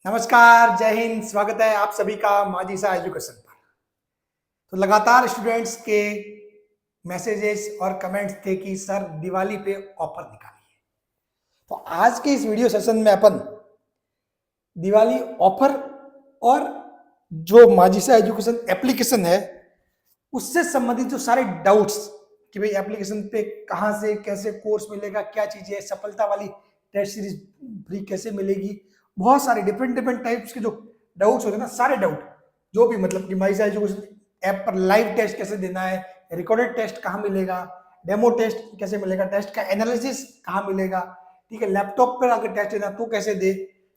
नमस्कार, जय हिंद। स्वागत है आप सभी का माजिसा एजुकेशन पर। तो लगातार स्टूडेंट्स के मैसेजेस और कमेंट्स थे कि सर दिवाली पे ऑफर निकालिए। तो आज के इस वीडियो सेशन में अपन दिवाली ऑफर और जो माजिसा एजुकेशन एप्लीकेशन है उससे संबंधित जो सारे डाउट्स कि भाई एप्लीकेशन पे कहाँ से कैसे कोर्स मिलेगा, क्या चीजें, सफलता वाली टेस्ट सीरीज फ्री कैसे मिलेगी, बहुत सारे डिफरेंट डिफरेंट टाइप्स के जो डाउट्स होते हैं ना, सारे डाउट जो भी मतलब कि माइसा एजुकेशन ऐप पर लाइव टेस्ट कैसे देना है, रिकॉर्डेड टेस्ट कहाँ मिलेगा, डेमो टेस्ट कैसे मिलेगा, टेस्ट का एनालिसिस कहाँ मिलेगा, ठीक है, लैपटॉप पर अगर टेस्ट देना तो कैसे दे,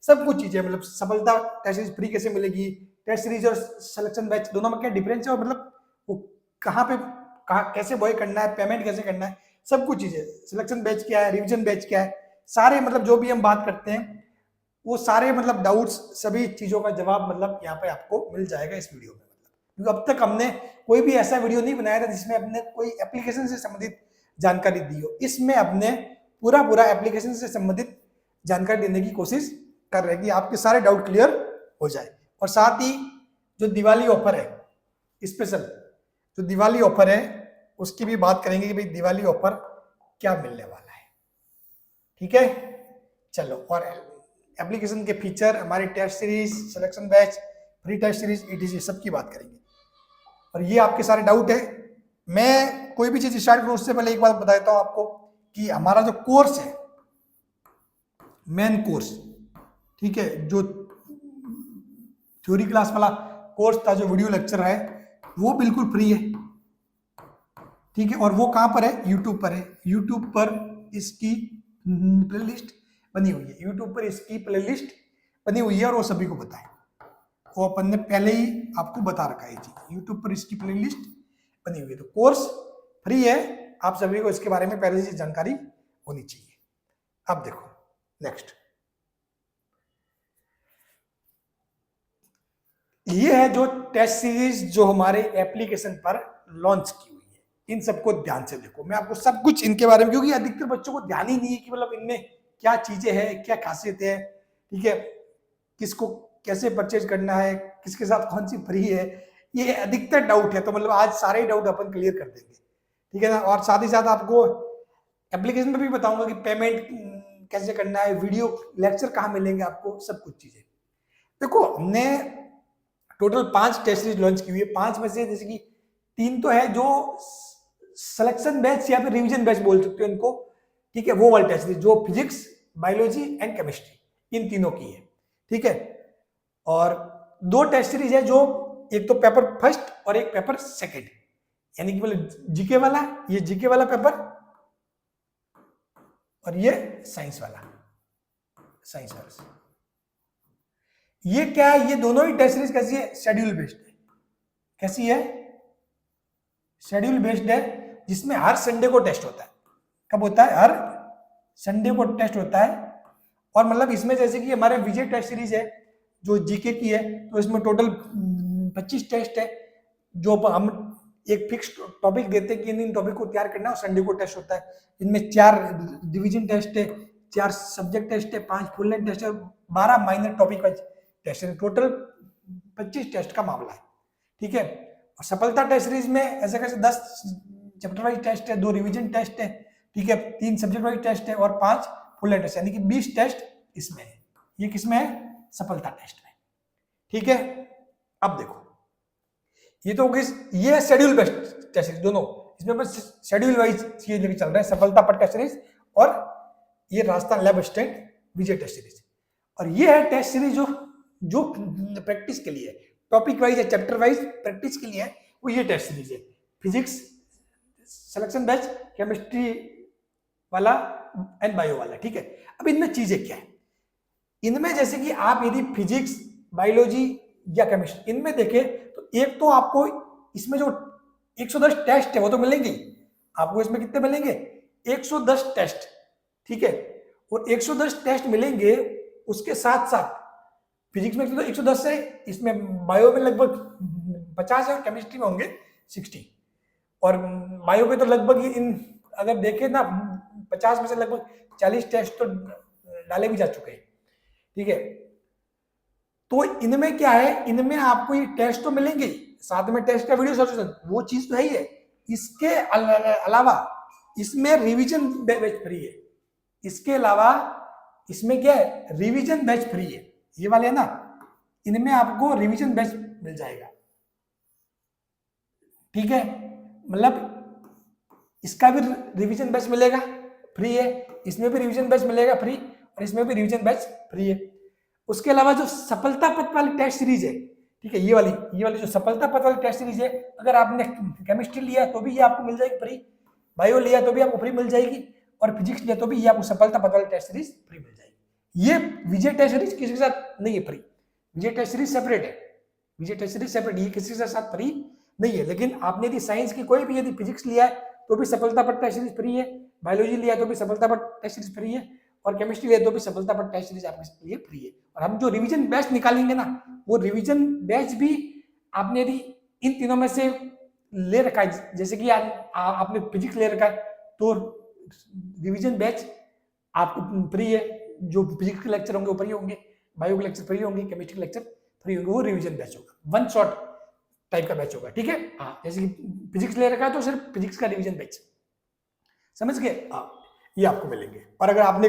सब कुछ चीजें मतलब सफलता टेस्ट सीरीज फ्री कैसे मिलेगी, टेस्ट सीरीज और सिलेक्शन बैच दोनों में क्या डिफरेंस है और मतलब वो कहाँ पे कहाँ कैसे बॉय करना है, पेमेंट कैसे करना है, सब कुछ चीजें, सिलेक्शन बैच क्या है, रिवीजन बैच क्या है, सारे मतलब जो भी हम बात करते हैं वो सारे मतलब डाउट्स, सभी चीजों का जवाब मतलब यहाँ पे आपको मिल जाएगा इस वीडियो में। मतलब क्योंकि अब तक हमने कोई भी ऐसा वीडियो नहीं बनाया था जिसमें अपने कोई एप्लीकेशन से संबंधित जानकारी दी हो। इसमें अपने पूरा पूरा एप्लीकेशन से संबंधित जानकारी देने की कोशिश कर रहे हैं कि आपके सारे डाउट क्लियर हो जाए। और साथ ही जो दिवाली ऑफर है स्पेशल, जो दिवाली ऑफर है उसकी भी बात करेंगे कि भाई दिवाली ऑफर क्या मिलने वाला है। ठीक है, चलो। और एप्लीकेशन के फीचर, हमारी test series, selection batch, free test series, ETC सबकी बात करेंगे। और ये आपके सारे डाउट है। मैं कोई भी चीज स्टार्ट करूं उससे पहले एक बात बता देता हूं आपको कि हमारा जो कोर्स है, मेन कोर्स, ठीक है, जो थ्योरी क्लास वाला कोर्स था, जो वीडियो लेक्चर है, वो बिल्कुल फ्री है। ठीक है, और वो कहां पर है? यूट्यूब पर है। यूट्यूब पर इसकी प्लेलिस्ट बनी हुई है। यूट्यूब पर इसकी प्लेलिस्ट बनी हुई है और वो सभी को पता है, वो अपन ने पहले ही आपको बता रखा है चीज। यूट्यूब पर इसकी प्लेलिस्ट बनी हुई है। तो कोर्स फ्री है, आप सभी को इसके बारे में पहले से जानकारी होनी चाहिए। अब देखो नेक्स्ट, ये है जो टेस्ट सीरीज जो हमारे एप्लीकेशन पर लॉन्च की हुई है। इन सबको ध्यान से देखो, मैं आपको सब कुछ इनके बारे में, क्योंकि अधिकतर बच्चों को ध्यान ही नहीं है कि मतलब इनमें क्या चीजें हैं, क्या खासियत है, ठीक है, किसको कैसे परचेज करना है, किसके साथ कौन सी फ्री है, ये अधिकतर डाउट है। तो मतलब आज सारे डाउट अपन क्लियर कर देंगे, ठीक है ना। और साथ ही साथ आपको एप्लीकेशन में भी बताऊंगा कि पेमेंट कैसे करना है, वीडियो लेक्चर कहाँ मिलेंगे आपको, सब कुछ चीजें। देखो, हमने टोटल 5 टेस्ट सीरीज लॉन्च की हुई है। 5 में से जैसे कि 3 तो है जो सिलेक्शन बैच या फिर रिवीजन बैच बोल सकते हो इनको, ठीक है, वो वाली टेस्ट सीरीज जो फिजिक्स, बायोलॉजी एंड केमिस्ट्री, इन तीनों की है, ठीक है। और 2 टेस्ट सीरीज है, जो एक तो पेपर फर्स्ट और एक पेपर सेकंड, यानी कि मतलब जीके वाला, ये जीके वाला पेपर और ये साइंस वाला, साइंस वाला। ये क्या है? ये दोनों ही टेस्ट सीरीज कैसी है? शेड्यूल बेस्ड है। कैसी है? शेड्यूल बेस्ड है, जिसमें हर संडे को टेस्ट होता है। कब होता है? हर संडे को टेस्ट होता है। और मतलब इसमें जैसे कि हमारे विजय टेस्ट सीरीज है जो जीके की है, तो इसमें टोटल 25 टेस्ट है, जो हम एक फिक्स टॉपिक देते हैं कि इन टॉपिक को तैयार करना है, और संडे को टेस्ट होता है। इनमें 4 डिवीजन टेस्ट है, 4 सब्जेक्ट टेस्ट है, 5 फुल लेंथ टेस्ट है, 12 माइनर टॉपिक वाइज टेस्ट है। टोटल 25 टेस्ट का मामला है, ठीक है। और सफलता टेस्ट सीरीज में ऐसे कैसे 10 चैप्टर वाइज टेस्ट है, 2 रिवीजन टेस्ट है, ठीक है, 3 सब्जेक्ट वाइज टेस्ट है और 5 फुल लेंथ टेस्ट, यानी कि 20 टेस्ट इसमें है। ये किसमें है? सफलता टेस्ट में, ठीक है। अब देखो, ये तो ये शेड्यूल बेस्ड टेस्ट सीरीज दोनों, इसमें बस शेड्यूल वाइज चीज लेके चल रहे हैं, सफलता पर टेस्ट सीरीज और ये राजस्थान लैब असिस्टेंट विजय टेस्ट सीरीज। और ये है टेस्ट सीरीज जो जो प्रैक्टिस के लिए, टॉपिक वाइज या चैप्टर वाइज प्रैक्टिस के लिए है, वो ये टेस्ट सीरीज है। फिजिक्स सिलेक्शन बैच, केमिस्ट्री वाला एंड बायो वाला, ठीक है। अब इनमें चीजें क्या है? इनमें जैसे कि आप यदि फिजिक्स, बायोलॉजी या केमिस्ट्री इनमें देखें, तो एक तो आपको इसमें जो 110 टेस्ट है वो तो मिलेंगे ही। आपको इसमें कितने मिलेंगे? 110 टेस्ट, ठीक है। और 110 टेस्ट मिलेंगे, उसके साथ साथ फिजिक्स में तो 110 है, इसमें बायो में लगभग 50 है और केमिस्ट्री में होंगे 60। और बायो में तो लगभग इन अगर देखें ना, 50 में से लगभग 40 टेस्ट तो डाले भी जा चुके हैं, ठीक है। तो इनमें क्या है, इनमें आपको ये टेस्ट तो मिलेंगे, साथ में टेस्ट का वीडियो सॉल्यूशन, वो चीज तो है ही है। इसके अलावा इसमें रिवीजन बैच फ्री है। इसके अलावा इसमें क्या है, रिवीजन बैच फ्री है। ये वाले है ना, इनमें आपको रिवीजन बैच मिल जाएगा, ठीक है। मतलब इसका भी रिवीजन बैच मिलेगा, फ्री है। इसमें भी रिवीजन बैच मिलेगा फ्री, और इसमें भी रिवीजन बैच फ्री है। उसके अलावा जो सफलता पथ वाली टेस्ट सीरीज है, ठीक है, ये वाली जो सफलता पथ वाली टेस्ट सीरीज है, अगर आपने केमिस्ट्री लिया तो भी ये आपको मिल जाएगी फ्री, बायो लिया तो भी आपको फ्री मिल जाएगी, और फिजिक्स लिया तो भी ये आपको सफलता पथ वाली टेस्ट सीरीज फ्री मिल जाएगी। ये विजय टेस्ट सीरीज किसी के साथ नहीं है फ्री, विजय टेस्ट सीरीज सेपरेट है, विजय टेस्ट सीरीज सेपरेट, ये किसी के साथ फ्री नहीं है। लेकिन आपने यदि साइंस की कोई भी यदि फिजिक्स लिया है तो भी सफलता पथ टेस्ट सीरीज फ्री है, बायोलॉजी लिया तो भी सफलता पथ टेस्ट सीरीज फ्री है, और केमिस्ट्री लिया तो भी सफलता पथ टेस्ट सीरीज आपके लिए फ्री है। और हम जो रिवीजन बैच निकालेंगे ना, वो रिवीजन बैच भी आपने यदि इन तीनों में से ले रखा है, जैसे कि आपने फिजिक्स ले रखा है तो रिवीजन बैच आपको फ्री है, जो फिजिक्स के लेक्चर होंगे वो फ्री होंगे, बायो के लेक्चर फ्री होंगे, केमिस्ट्री के लेक्चर फ्री होंगे, वो रिवीजन बैच होगा, वन शॉट टाइप का बैच होगा, ठीक है। हाँ, जैसे कि फिजिक्स ले रखा है तो सिर्फ फिजिक्स का रिवीजन बैच, समझ गए। हाँ, ये आपको मिलेंगे। और अगर आपने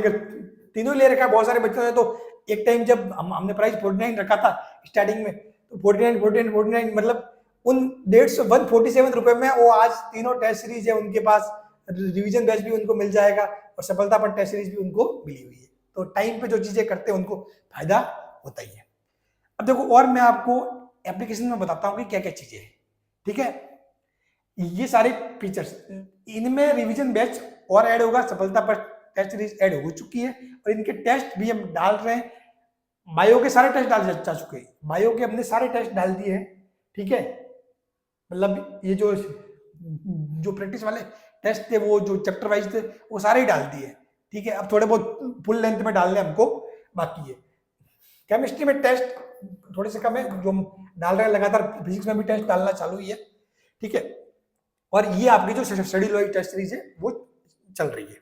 तीनों ले रखा है, बहुत सारे बच्चों ने तो एक टाइम जब हमने प्राइस 49 रखा था स्टार्टिंग में, तो 49 मतलब उन 147 रुपए में वो आज तीनों टेस्ट सीरीज है उनके पास, रिवीजन बैच भी उनको मिल जाएगा, और सफलता पर टेस्ट सीरीज भी उनको मिली हुई है। तो टाइम पे जो चीजें करते हैं उनको फायदा होता ही है। अब देखो, और मैं आपको एप्लीकेशन में बताता हूँ कि क्या क्या चीजें हैं, ठीक है। ये सारे फीचर्स, इनमें रिवीजन बैच और ऐड होगा, सफलता पर टेस्ट सीरीज ऐड हो चुकी है, और इनके टेस्ट भी हम डाल रहे हैं। बायो के सारे टेस्ट डाल जा चुके हैं, बायो के हमने सारे टेस्ट डाल दिए हैं, ठीक है। मतलब ये जो प्रैक्टिस वाले टेस्ट थे, वो जो चैप्टर वाइज थे, वो सारे ही डाल दिए, ठीक है। अब थोड़े बहुत फुल लेंथ में डालने हमको बाकी है। केमिस्ट्री में टेस्ट थोड़े से कम है, जो डाल रहे हैं लगातार, फिजिक्स में भी टेस्ट डालना चालू ही है, ठीक है। और ये आपकी जो शेड्यूल वाइज टेस्ट सीरीज है वो चल रही है।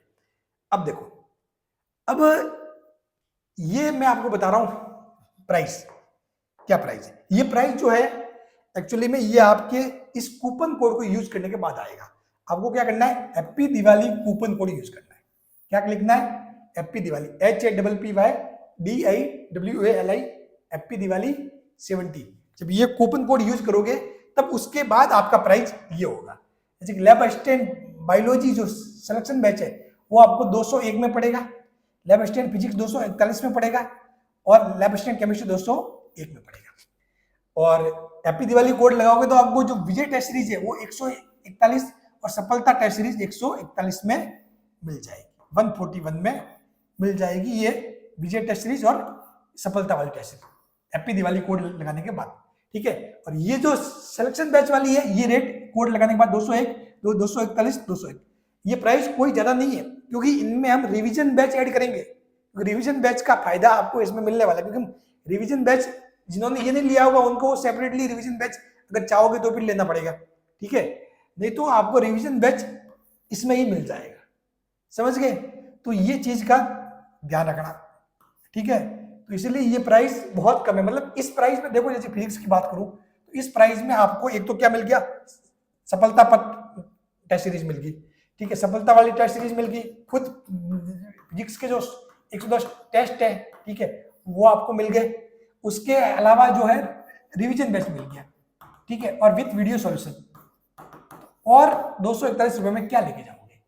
अब देखो, अब ये मैं आपको बता रहा हूं प्राइस, क्या प्राइस है। ये प्राइस जो है एक्चुअली में ये आपके इस कूपन कोड को यूज करने के बाद आएगा। आपको क्या करना है, happy Diwali coupon code use करना है। क्या लिखना है, happy Diwali, HAPPYDIWALI, happy Diwali 70। जब ये कूपन कोड यूज करोगे तब उसके बाद आपका प्राइस ये होगा। जैसे लैब असिस्टेंट बायोलॉजी जो सिलेक्शन बैच है वो आपको 201 में पड़ेगा, लैब असिस्टेंट फिजिक्स 241 में पड़ेगा, और लैब असिस्टेंट केमिस्ट्री 201 में पड़ेगा। और हैप्पी दिवाली कोड लगाओगे तो आपको जो विजय टेस्ट सीरीज है वो 141 और सफलता टेस्ट सीरीज 141 में मिल जाएगी, 141 में मिल जाएगी ये विजय टेस्ट सीरीज और सफलता वाली test series, happy Diwali code लगाने के बाद, ठीक है। और ये जो सिलेक्शन बैच वाली है, ये रेट कोड लगाने के बाद 201, 241, 201, ये प्राइस कोई ज्यादा नहीं है, क्योंकि इनमें हम रिवीजन बैच ऐड करेंगे। रिवीजन बैच का फायदा आपको इसमें मिलने वाला है, क्योंकि रिवीजन बैच जिन्होंने ये नहीं लिया होगा उनको सेपरेटली रिवीजन बैच अगर चाहोगे तो फिर लेना पड़ेगा, ठीक है। नहीं तो आपको रिवीजन बैच इसमें ही मिल जाएगा, समझ गए। तो ये चीज का ध्यान रखना, ठीक है। तो इसलिए ये प्राइस बहुत कम है। मतलब इस प्राइस में देखो, जैसे फिजिक्स की बात करूं तो इस प्राइस में आपको एक तो क्या मिल गया, सफलता पथ टेस्ट सीरीज मिल गई, ठीक है, सफलता वाली टेस्ट सीरीज मिल गई, खुद फिजिक्स के जो 110 टेस्ट है, ठीक है, वो आपको मिल गए। उसके अलावा जो है रिवीजन बैच मिल गया, ठीक है, और विथ वीडियो सॉल्यूशन, और 241 रुपए में क्या लेके जाओगे,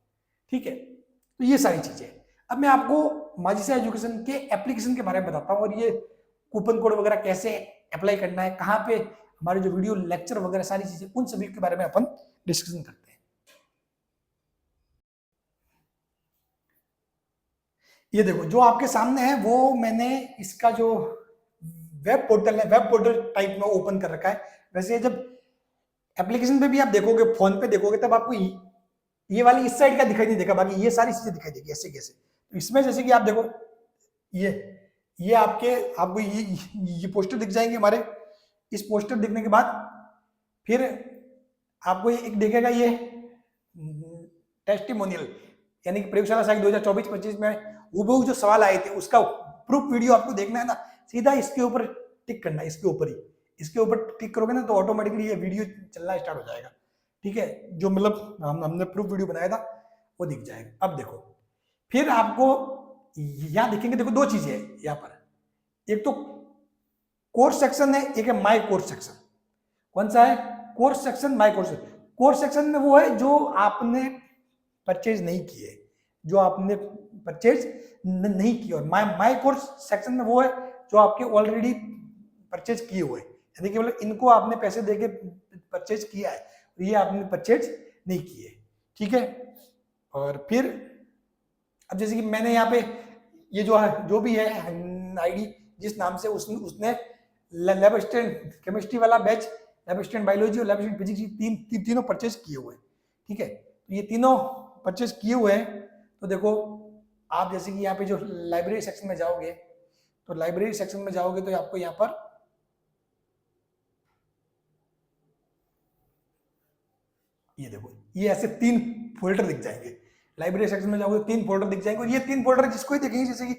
ठीक है। तो ये सारी चीजें। अब मैं आपको माजिसा एजुकेशन के एप्लीकेशन के बारे में बताता हूँ, और ये कूपन कोड वगैरह कैसे अप्लाई करना है, कहाँ पे हमारे जो वीडियो लेक्चर वगैरह सारी चीजें, उन सभी के बारे में अपन डिस्कशन करते हैं। ये देखो, जो आपके सामने है वो मैंने इसका जो वेब पोर्टल है, वेब पोर्टल टाइप में ओपन कर रखा है। वैसे जब एप्लीकेशन पे भी आप देखोगे, फोन पे देखोगे, तब आपको ये वाली इस साइड का दिखाई नहीं देगा, बाकी ये सारी चीजें दिखाई देगी ऐसे कैसे। तो इसमें जैसे कि आप देखो, ये आपको ये पोस्टर दिख जाएंगे हमारे। इस पोस्टर दिखने के बाद फिर आपको एक दिखेगा ये टेस्टिमोनियल, यानी कि प्रयोगशाला साइट 2024-25 में हूबहू जो सवाल आए थे उसका प्रूफ वीडियो आपको देखना है ना, सीधा इसके ऊपर टिक करना है इसके ऊपर ही, इसके ऊपर टिक करोगे ना तो ऑटोमेटिकली ये वीडियो चलना स्टार्ट हो जाएगा। ठीक है, जो मतलब हमने प्रूफ वीडियो बनाया था वो दिख जाएगा। अब देखो फिर आपको यहां दिखेंगे, देखो दो चीजें है यहाँ पर, एक तो कोर्स सेक्शन है, एक है माई कोर्स सेक्शन। कौन सा है? Course section, my course. Course section में वो है जो आपने परचेज नहीं किए, जो आपने परचेज नहीं किया, और माई कोर्स सेक्शन में वो है जो आपके ऑलरेडी परचेज किए हुए, यानी कि मतलब इनको आपने पैसे देके परचेज किया है, ये आपने परचेज नहीं किए। ठीक है, और फिर अब जैसे कि मैंने यहाँ पे ये जो भी है आईडी जिस नाम से उसने लैब असिस्टेंट केमिस्ट्री वाला बैच, लैब असिस्टेंट बायोलॉजी और लैब असिस्टेंट फिजिक्स तीनों परचेज किए हुए हैं। ठीक है, तो ये तीनों परचेज किए हुए हैं। तो देखो आप जैसे कि यहाँ पे जो लाइब्रेरी सेक्शन में जाओगे, तो लाइब्रेरी सेक्शन में जाओगे तो आपको यहाँ पर ये देखो ये ऐसे 3 फोल्डर दिख जाएंगे। लाइब्रेरी सेक्शन में जाओगे 3 फोल्डर दिख जाएंगे, और ये 3 फोल्डर जिसको ही देखेंगे, जैसे कि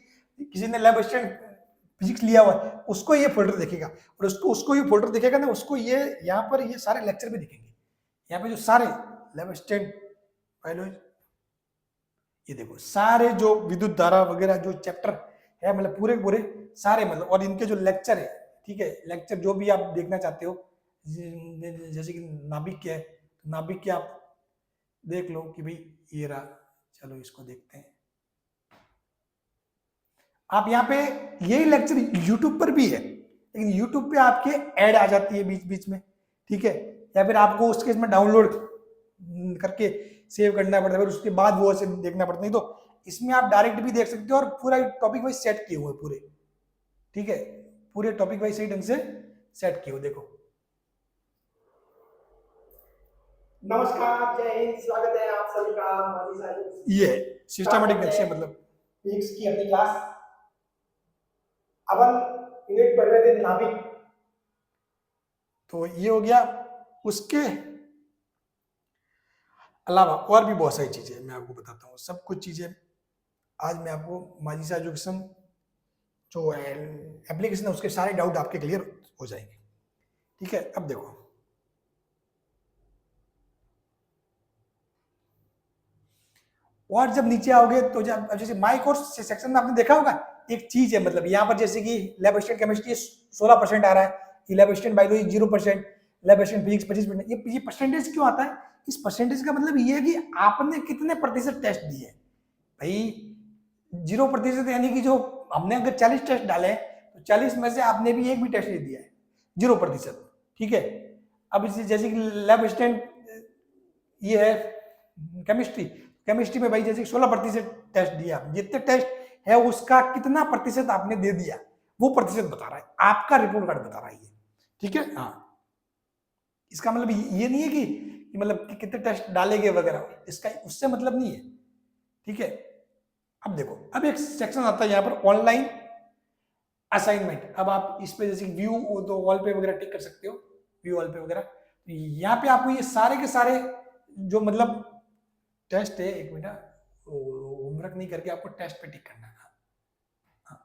किसी ने लैब असिस्टेंट फिजिक्स लिया हुआ है उसको ये फोल्डर दिखेगा, और उसको ये फोल्डर दिखेगा ना, उसको ये यहाँ पर ये सारे लेक्चर भी दिखेंगे। यहाँ पे जो सारे लैब असिस्टेंट बायोलॉजी, ये देखो सारे जो विद्युत धारा वगैरह जो चैप्टर है, मतलब पूरे पूरे सारे, मतलब और इनके जो लेक्चर है। ठीक है, लेक्चर जो भी आप देखना चाहते हो, जैसे कि नाभिक के है, नाभिक के आप देख लो कि भाई ये रहा, चलो इसको देखते हैं। आप यहाँ पे यही लेक्चर YouTube पर भी है, लेकिन YouTube पे आपके ऐड आ जाती है बीच बीच में। ठीक है, या फिर आपको उसके इसमें डाउनलोड करके सेव करना पड़ता है, फिर उसके बाद वो ऐसे देखना पड़ता है। तो इसमें आप डायरेक्ट भी देख सकते हो, और पूरा टॉपिक वाइज सेट किए हुए पूरे। ठीक है, पूरे टॉपिक वाइज सही ढंग से सेट किए हुए। देखो नमस्कार, जय हिंद, स्वागत है आप सभी का ये सिस्टमेटिक ढंग से, मतलब फिजिक्स की अपनी क्लास। अब हम यूनिट पढ़ रहे थे नाभिक, तो ये हो गया। उसके अलावा और भी बहुत सारी चीजें मैं आपको बताता हूँ, सब कुछ चीजें आज मैं आपको माजिसा एजुकेशन जो एप्लीकेशन है उसके सारे डाउट आपके क्लियर हो जाएंगे। ठीक है, अब देखो और जब नीचे आओगे तो जब जैसे माई कोर्स सेक्शन में आपने देखा होगा एक चीज है, मतलब यहाँ पर जैसे कि लैब असिस्टेंट केमिस्ट्री 16% आ रहा है, lab assistant biology 0%, lab assistant physics 25%। ये परसेंटेज क्यों आता है? इस परसेंटेज का मतलब ये है कि आपने कितने प्रतिशत टेस्ट दिए। भाई 0% यानी कि जो हमने अगर 40 टेस्ट डाले तो 40 में से आपने भी एक भी टेस्ट नहीं दिया है, 0%। ठीक है, अब जैसे कि लैब असिस्टेंट ये है केमिस्ट्री में भाई जैसे 16% टेस्ट दिया, जितने टेस्ट है उसका कितना प्रतिशत आपने दे दिया वो प्रतिशत बता रहा है, आपका रिपोर्ट कार्ड बता रहा है ये। ठीक है, हाँ, इसका मतलब ये नहीं है कि मतलब कि कितने टेस्ट डाले गए वगैरह, इसका उससे मतलब नहीं है। ठीक है, अब देखो अब एक सेक्शन आता है यहाँ पर ऑनलाइन असाइनमेंट। अब आप इस पे जैसे व्यू तो वॉल पे वगैरह टिक कर सकते हो, व्यू वॉल पे वगैरह। यहाँ पे आपको ये सारे के सारे जो मतलब टेस्ट है, एक मिनट होमवर्क नहीं करके आपको टेस्ट पे टिक करना है। हाँ,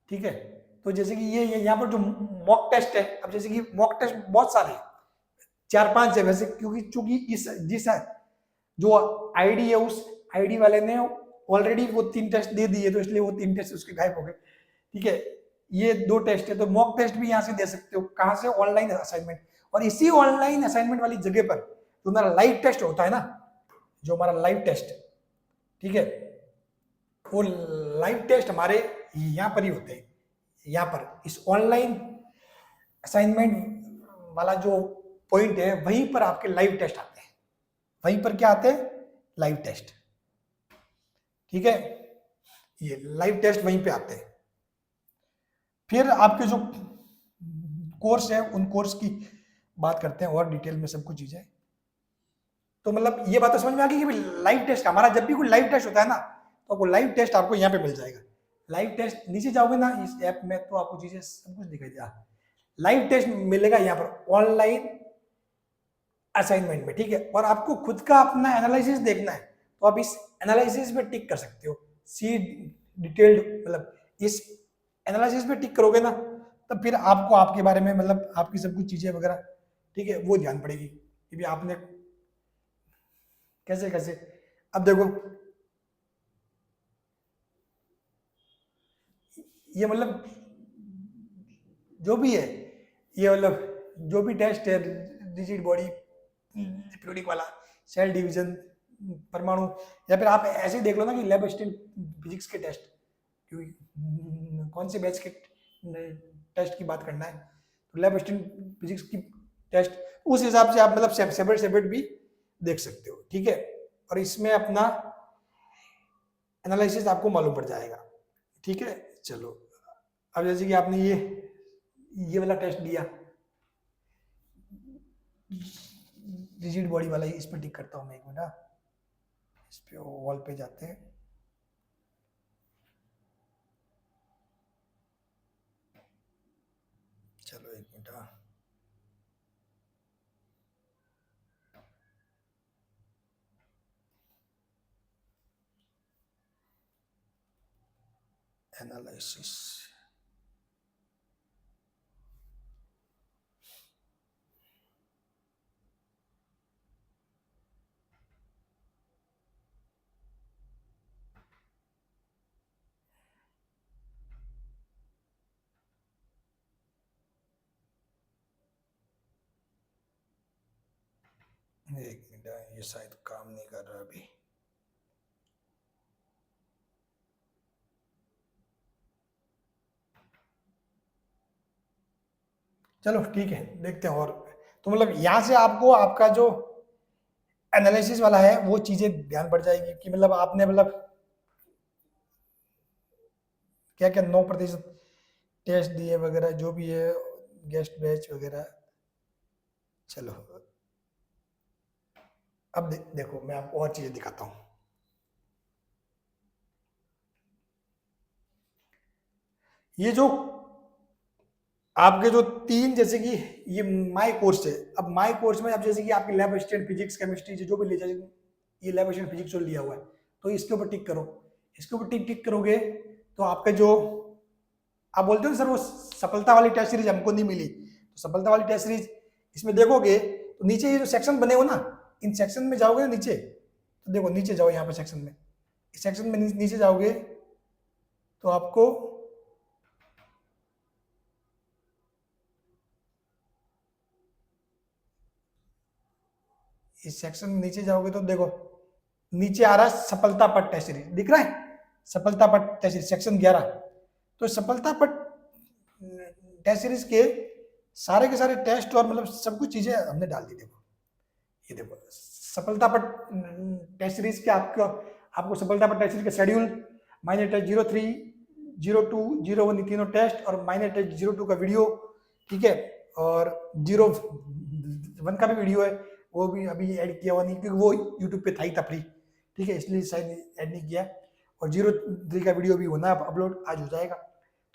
ठीक है, तो जैसे कि ये यहाँ पर जो मॉक टेस्ट है, अब जैसे कि मॉक टेस्ट बहुत सारे 4-5 है वैसे, क्योंकि चूंकि इस जिस जो आईडी है उस आईडी वाले ने ऑलरेडी वो 3 टेस्ट दे दिए, तो इसलिए वो 3 टेस्ट उसके गायब हो गए। ठीक है, ये 2 टेस्ट है, तो मॉक टेस्ट भी यहाँ से दे सकते हो। कहाँ से? Online assignment. और इसी ऑनलाइन असाइनमेंट वाली जगह पर जो हमारा लाइव टेस्ट होता है ना, जो हमारा लाइव टेस्ट, ठीक है, वो लाइव टेस्ट हमारे यहाँ पर ही होते हैं। यहाँ पर इस ऑनलाइन असाइनमेंट वाला जो पॉइंट है वहीं पर आपके लाइव टेस्ट आते हैं। वहीं पर क्या आते हैं? Live test. ठीक है, ये लाइव टेस्ट वहीं पे आते हैं। फिर आपके जो कोर्स है उन कोर्स की बात करते हैं और डिटेल में सब कुछ चीजें। तो मतलब ये बात तो समझ में आ गई कि लाइव टेस्ट हमारा जब भी कोई लाइव टेस्ट होता है ना, तो आपको लाइव टेस्ट आपको यहाँ पे मिल जाएगा। लाइव टेस्ट नीचे जाओगे ना इस ऐप में तो आपको चीजें सब कुछ दिखाई देगा। लाइव टेस्ट मिलेगा यहाँ पर ऑनलाइन असाइनमेंट में। ठीक है, और आपको खुद का अपना एनालिसिस देखना है तो आप इस एनालिसिस पे टिक कर सकते हो। सी डिटेल्ड, मतलब इस एनालिसिस पे टिक करोगे ना, तब फिर आपको आपके बारे में मतलब आपकी सब कुछ चीजें वगैरह, ठीक है, वो ध्यान पड़ेगी कि भी आपने कैसे कैसे। अब देखो ये मतलब जो भी है, ये मतलब जो भी टेस्ट है, रिजिड बॉडी, पीरियोडिक वाला, सेल डिवीजन, परमाणु, या फिर आप ऐसे ही देख लो ना कि लैब असिस्टेंट फिजिक्स के टेस्ट, क्योंकि कौन से बैच के टेस्ट की बात करना है, तो लैब असिस्टेंट फिजिक्स की टेस्ट उस हिसाब से आप मतलब सेपरेट सेपरेट भी देख सकते हो, ठीक है। और इसमें अपना एनालिसिस आपको मालूम पड़ जाएगा, ठीक है। चलो अब जैसे कि आपने ये वाला टेस्ट दिया, रिजिड बॉडी वाला, इस पर टिक करता हूँ मैं, एक मिनट, इस पे वॉल पे जाते हैं। चलो एक मिनट, एनालिसिस, एक मिनट, ये शायद काम नहीं कर रहा अभी। चलो ठीक है, देखते हैं। और तो मतलब यहाँ से आपको आपका जो एनालिसिस वाला है वो चीजें ध्यान पड़ जाएगी कि मतलब आपने मतलब क्या क्या 9% टेस्ट दिए वगैरह जो भी है, गेस्ट बैच वगैरह। चलो अब देखो मैं आपको और चीजें दिखाता हूँ। ये जो आपके जो तीन, जैसे कि ये माई कोर्स है, अब माई कोर्स में अब जैसे कि आपकी लैब असिस्टेंट फिजिक्स केमिस्ट्री जो भी ले जाए, ये लैब असिस्टेंट फिजिक्स जो लिया हुआ है, तो इसके ऊपर टिक करो। इसके ऊपर टिक टिक करोगे तो आपका जो आप बोलते हो सर वो सफलता वाली टेस्ट सीरीज हमको नहीं मिली, तो सफलता वाली टेस्ट सीरीज इसमें देखोगे तो नीचे ये जो सेक्शन बने हो ना, इन सेक्शन में जाओगे ना नीचे, तो देखो नीचे जाओ, यहाँ पे सेक्शन में, इस सेक्शन में नीचे जाओगे तो आपको इस सेक्शन में नीचे जाओगे तो देखो नीचे आ रहा है सफलता पट टेस्ट सीरीज, दिख रहा है सफलता पट टेस्ट सीरीज सेक्शन 11। तो सफलता पट टेस्ट सीरीज के सारे टेस्ट और मतलब सब कुछ चीजें हमने डाल दी। देखो ये देखो सफलता पट टेस्ट सीरीज के आपको सफलता पट टेस्ट सीरीज का शेड्यूल, माइनर टेस्ट 03, 02, 01 तीनों टेस्ट, और माइनर टेस्ट 02 का वीडियो, ठीक है, और 01 का भी वीडियो है, वो भी अभी ऐड किया हुआ नहीं क्योंकि वो यूट्यूब पे था ही था फ्री, ठीक है, इसलिए शायद ऐड नहीं किया। और 03 का वीडियो भी होना अपलोड, आज हो जाएगा।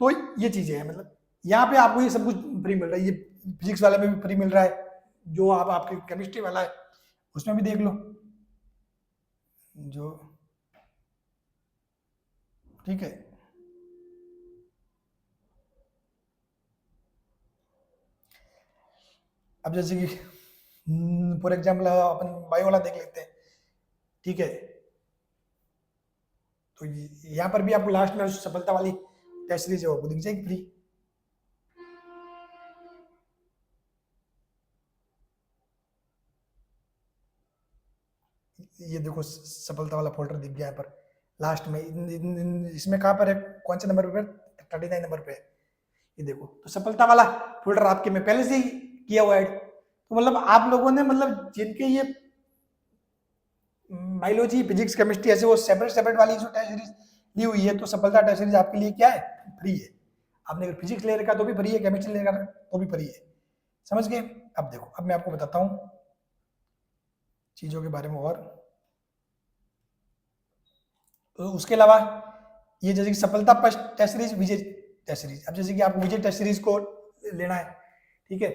तो ये चीजें हैं, मतलब यहाँ पे आपको ये सब कुछ फ्री मिल रहा है, ये फिजिक्स वाले में भी फ्री मिल रहा है, जो आप आपके केमिस्ट्री वाला है उसमें भी देख लो जो, ठीक है। अब जैसे कि फॉर एग्जाम्पल अपन बायो वाला देख लेते हैं, ठीक है, तो यहाँ पर भी आपको लास्ट में सफलता वाली टेस्ट सीरीज है वो दिख जाएगी फ्री। ये देखो सफलता वाला फोल्डर दिख गया यहाँ पर लास्ट में, इसमें कहाँ पर है, कौन से नंबर पे, 39 नंबर पे है, ये देखो। तो सफलता वाला फोल्डर आपके में पहले से ही किया हुआ है। तो मतलब आप लोगों ने मतलब जिनके ये बायोलॉजी फिजिक्स केमिस्ट्री ऐसे वो सेपरेट सेपरेट वाली जो टेस्ट सीरीज ली हुई है, तो सफलता टेस्ट सीरीज आपके लिए क्या है, फ्री है। आपने अगर फिजिक्स ले रखा तो भी फ्री है, केमिस्ट्री ले रखा तो भी फ्री है, समझ गए। अब देखो अब मैं आपको बताता हूँ चीजों के बारे में और। तो उसके अलावा ये जैसे कि सफलता टेस्ट सीरीज, विजय टेस्ट सीरीज, अब जैसे कि आपको विजय टेस्ट सीरीज को लेना है, ठीक है,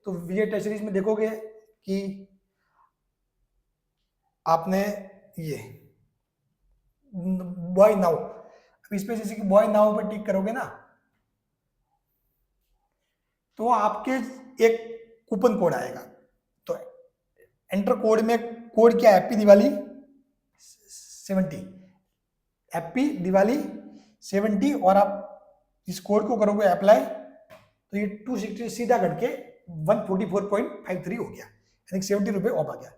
तो विजय टेस्ट सीरीज में देखोगे कि आपने ये बॉय नाउ, अब इस पे जैसे कि बॉय नाउ पे टिक करोगे ना, तो आपके एक कूपन कोड आएगा। तो एंटर कोड में कोड क्या है, हैप्पी दिवाली 70, हैप्पी दिवाली 70, और आप इस कोड को करोगे अप्लाई तो ये 260 सीधा करके 144.53 हो गया, यानी 70 रुपये ऑफ आ गया।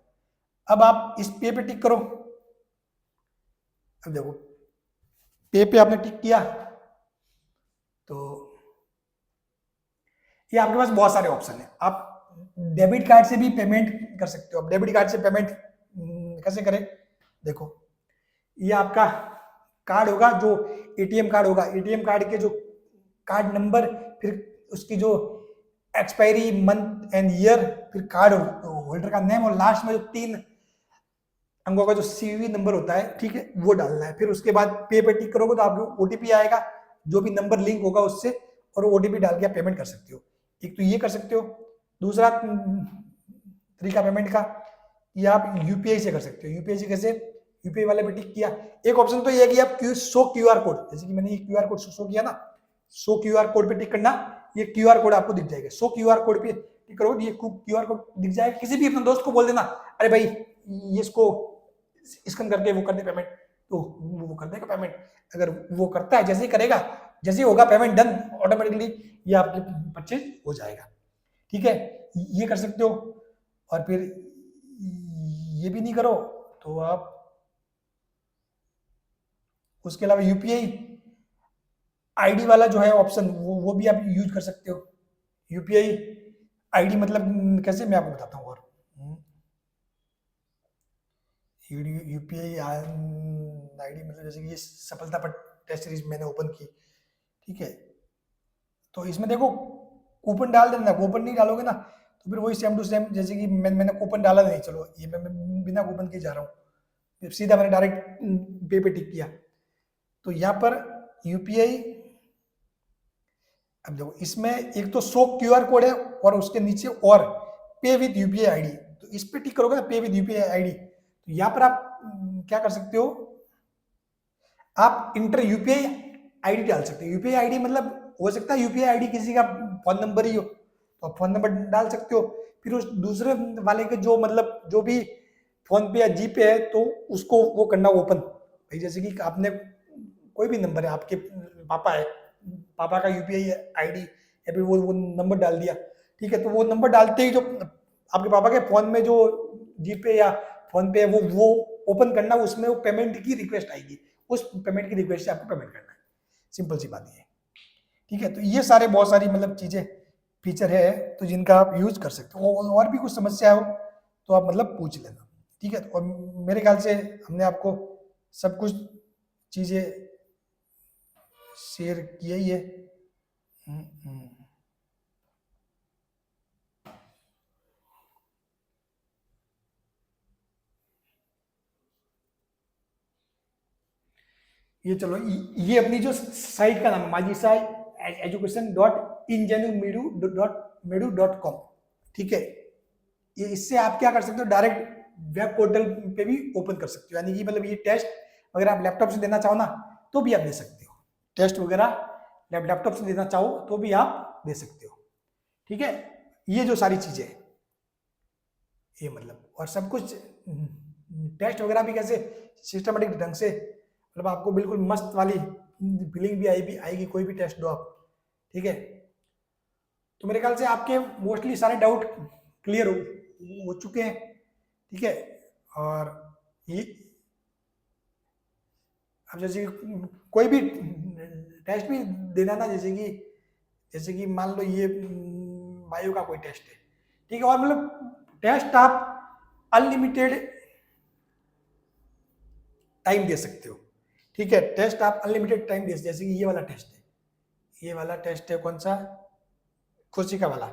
अब आप इस पे टिक करो। अब देखो पे आपने टिक किया तो ये आपके पास बहुत सारे ऑप्शन है। आप डेबिट कार्ड से भी पेमेंट कर सकते हो। अब डेबिट कार्ड से पेमेंट कैसे करें, देखो ये आपका कार्ड होगा, जो एटीएम कार्ड होगा, एटीएम कार्ड के जो कार्ड नंबर, फिर उसकी जो एक्सपायरी मंथ एंड ईयर, फिर कार्ड होल्डर का नेम, और लास्ट में जो 3 अंकों का जो सीवीवी नंबर होता है, ठीक है, वो डालना है। फिर उसके बाद पे टिक करोगे तो आपको ओटीपी आएगा, जो भी नंबर लिंक होगा उससे, और ओटीपी डाल के आप पेमेंट कर सकते हो। एक तो ये कर सकते हो। दूसरा तरीका पेमेंट का, ये आप यूपीआई से कर सकते हो। यूपीआई से कैसे, यूपीआई वाले पे टिक किया। एक ऑप्शन तो ये है कि आप शो क्यूआर कोड, जैसे कि मैंने ये क्यूआर कोड शो किया ना, शो क्यूआर कोड पे टिक करना, ये क्यूआर कोड आपको दिख जाएगा। शो क्यूआर कोड पे टिक करो, ये क्यूआर कोड दिख जाएगा। किसी भी अपने दोस्त को बोल देना, अरे भाई ये इसको स्कैन करके वो कर दे पेमेंट, तो वो कर देगा पेमेंट। अगर वो करता है, जैसे ही करेगा, जैसे ही होगा पेमेंट डन, ऑटोमेटिकली ये आपके परचेज हो जाएगा। ठीक है, ये कर सकते हो। और फिर ये भी नहीं करो तो आप उसके अलावा यूपीआई आईडी वाला जो है ऑप्शन, वो भी आप यूज कर सकते हो। यूपीआई आईडी मतलब कैसे, मैं आपको बताता हूँ। और यूपीआई आईडी मतलब जैसे कि ये सफलता पर टेस्ट सीरीज मैंने ओपन की, ठीक है, तो इसमें देखो कूपन डाल देना। कूपन नहीं डालोगे ना तो फिर वही सेम टू सेम, जैसे कि मैंने कूपन डाला नहीं, चलो ये मैं बिना कूपन के जा रहा हूँ, सीधा मैंने डायरेक्ट पे टिक किया। तो यहाँ पर यूपीआई, अब देखो इसमें एक तो शो क्यूआर कोड है, और उसके नीचे और पे विद यूपीआई आईडी, तो इस पे टिक करोगे ना, पे विद यूपीआई आईडी, तो यहाँ पर आप क्या कर सकते हो, आप इंटर यूपीआई आईडी डाल सकते हो। यूपीआई आईडी मतलब हो सकता है यूपीआई आईडी किसी का फोन नंबर ही हो, तो आप फोन नंबर डाल सकते हो। फिर उस दूसरे वाले के जो मतलब जो भी फोन पे या जी पे है, तो उसको वो करना ओपन, भाई जैसे कि आपने कोई भी नंबर है, आपके पापा है, पापा का यूपीआई आईडी या फिर वो नंबर डाल दिया, ठीक है, तो वो नंबर डालते ही जो आपके पापा के फोन में जो जीपे या फोन पे है, वो ओपन करना, उसमें वो पेमेंट की रिक्वेस्ट आएगी, उस पेमेंट की रिक्वेस्ट से आपको पेमेंट करना है। सिंपल सी बात है, ठीक है। तो ये सारे बहुत सारी मतलब चीजें फीचर है, तो जिनका आप यूज कर सकते हो। और भी कुछ समस्या हो तो आप मतलब पूछ लेना, ठीक है। और मेरे ख्याल से हमने आपको सब कुछ चीजें शेयर किया ही है। ये चलो, ये अपनी जो साइट का नाम है माजिसा education.ingenumedu.medu.com, ठीक है। ये इससे आप क्या कर सकते हो, डायरेक्ट वेब पोर्टल पे भी ओपन कर सकते हो, यानी कि मतलब ये टेस्ट वगैरह आप लैपटॉप से देना चाहो ना तो भी आप दे सकते हो। टेस्ट वगैरह लैपटॉप से देना चाहो तो भी आप दे सकते हो, ठीक है। ये जो सारी चीजें ये मतलब, और सब कुछ टेस्ट वगैरह भी कैसे सिस्टमेटिक ढंग से, मतलब आपको बिल्कुल मस्त वाली फीलिंग भी आएगी कोई भी टेस्ट दो आप, ठीक है। तो मेरे ख्याल से आपके मोस्टली सारे डाउट क्लियर हो चुके हैं, ठीक है। और ये अब जैसे कोई भी टेस्ट भी देना ना, जैसे कि मान लो ये बायो का कोई टेस्ट है, ठीक है, और मतलब टेस्ट आप अनलिमिटेड टाइम दे सकते हो, ठीक है। टेस्ट आप अनलिमिटेड टाइम दे, जैसे कि ये वाला टेस्ट है, ये वाला टेस्ट है कौन सा, कोशिका वाला,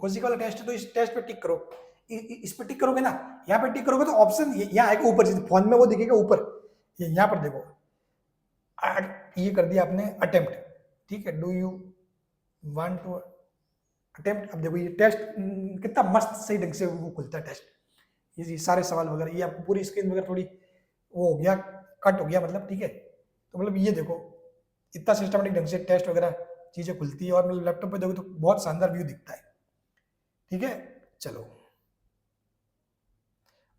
कोशिका वाला टेस्ट है। तो इस टेस्ट पे टिक करो, इस पे टिक करोगे ना, यहाँ पे टिक करोगे तो ऑप्शन यहाँ आएगा ऊपर, जैसे फोन में वो दिखेगा ऊपर, यहाँ पर देखो ये कर दिया आपने अटेम्प्ट, ठीक है, do you want to attempt. अब देखो ये टेस्ट कितना मस्त सही ढंग से वो खुलता है टेस्ट, ये सारे सवाल वगैरह, ये आपको पूरी स्क्रीन वगैरह थोड़ी वो हो गया, कट हो गया मतलब, ठीक है। तो मतलब ये देखो इतना सिस्टमेटिक ढंग से टेस्ट वगैरह चीज़ें खुलती है, और मतलब लैपटॉप पे देखो तो बहुत शानदार व्यू दिखता है। ठीक है, चलो,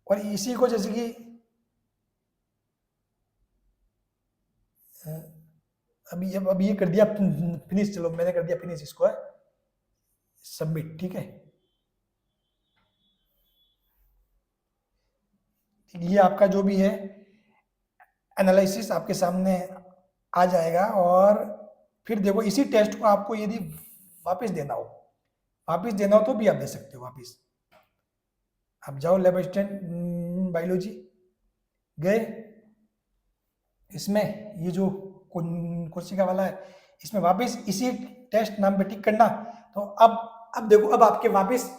और इसी को जैसे कि अभी ये कर दिया फिनिश, चलो मैंने कर दिया फिनिश, इसको है सबमिट। ठीक है, ये आपका जो भी है एनालिसिस आपके सामने आ जाएगा। और फिर देखो इसी टेस्ट को आपको यदि वापस देना हो तो भी आप दे सकते हो वापस। आप जाओ लैब असिस्टेंट बायोलॉजी, गए इसमें, ये जो कोशिका वाला है इसमें वापस इसी टेस्ट नाम पे टिक करना। तो अब देखो, अब आपके वापस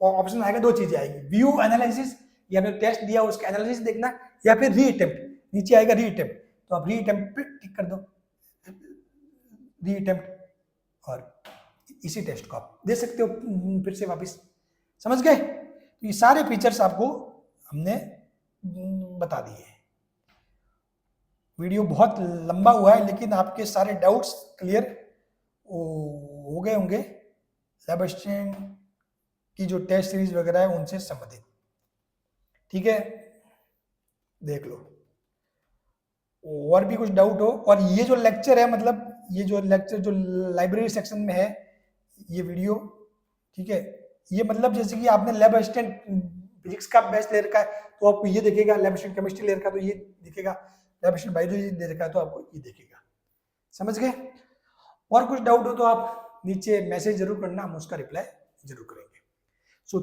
ऑप्शन आएगा, दो चीजें आएगी, व्यू एनालिसिस, या फिर टेस्ट दिया उसका एनालिसिस देखना, या फिर री अटेम्प्ट, नीचे आएगा री अटेम्प्ट, तो आप री अटेम्प्ट पे टिक कर दो, री अटेम्प्ट, और इसी टेस्ट को आप दे सकते हो फिर से वापस। समझ गए? तो ये सारे फीचर्स आपको हमने बता दिए। वीडियो बहुत लंबा हुआ है, लेकिन आपके सारे डाउट्स क्लियर हो गए होंगे लैब असिस्टेंट की जो टेस्ट सीरीज वगैरह है उनसे संबंधित। ठीक है, देख लो, और भी कुछ डाउट हो। और ये जो लेक्चर है, मतलब ये जो लेक्चर जो लाइब्रेरी सेक्शन में है ये वीडियो, ठीक है, ये मतलब जैसे कि आपने लैब असिस्टेंट फिजिक्स का बैच ले रखा है तो आपको ये दिखेगा, लैब असिस्टेंट केमिस्ट्री ले रखा है तो ये दिखेगा, लैब असिस्टेंट बायोलॉजी ले रखा है तो आपको ये दिखेगा। समझ गए? और कुछ डाउट हो तो आप नीचे मैसेज जरूर करना, हम उसका रिप्लाई जरूर करेंगे। So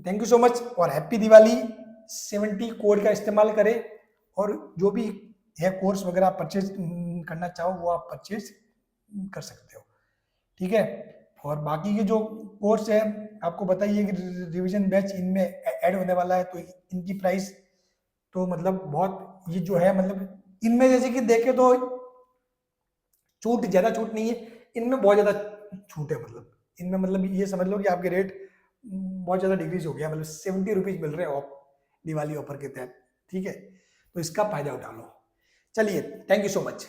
thank you so much, और हैप्पी दिवाली। 70 कोड का इस्तेमाल करें, और जो भी है कोर्स वगैरह परचेज करना चाहो वो आप परचेज कर सकते हो। ठीक है, और बाकी के जो कोर्स है आपको बताइए कि रिवीजन बैच इनमें ऐड होने वाला है, तो इनकी प्राइस तो मतलब बहुत, ये जो है मतलब इनमें जैसे कि देखे तो छूट, ज़्यादा छूट नहीं है इनमें, बहुत ज़्यादा छूट है। मतलब इनमें मतलब ये समझ लो कि आपके रेट बहुत ज़्यादा डिक्रीज हो गया, मतलब 70 रुपीज़ मिल रहे हैं ऑफ दिवाली ऑफर के तहत। ठीक है, तो इसका फायदा उठा लो। चलिए, थैंक यू सो मच।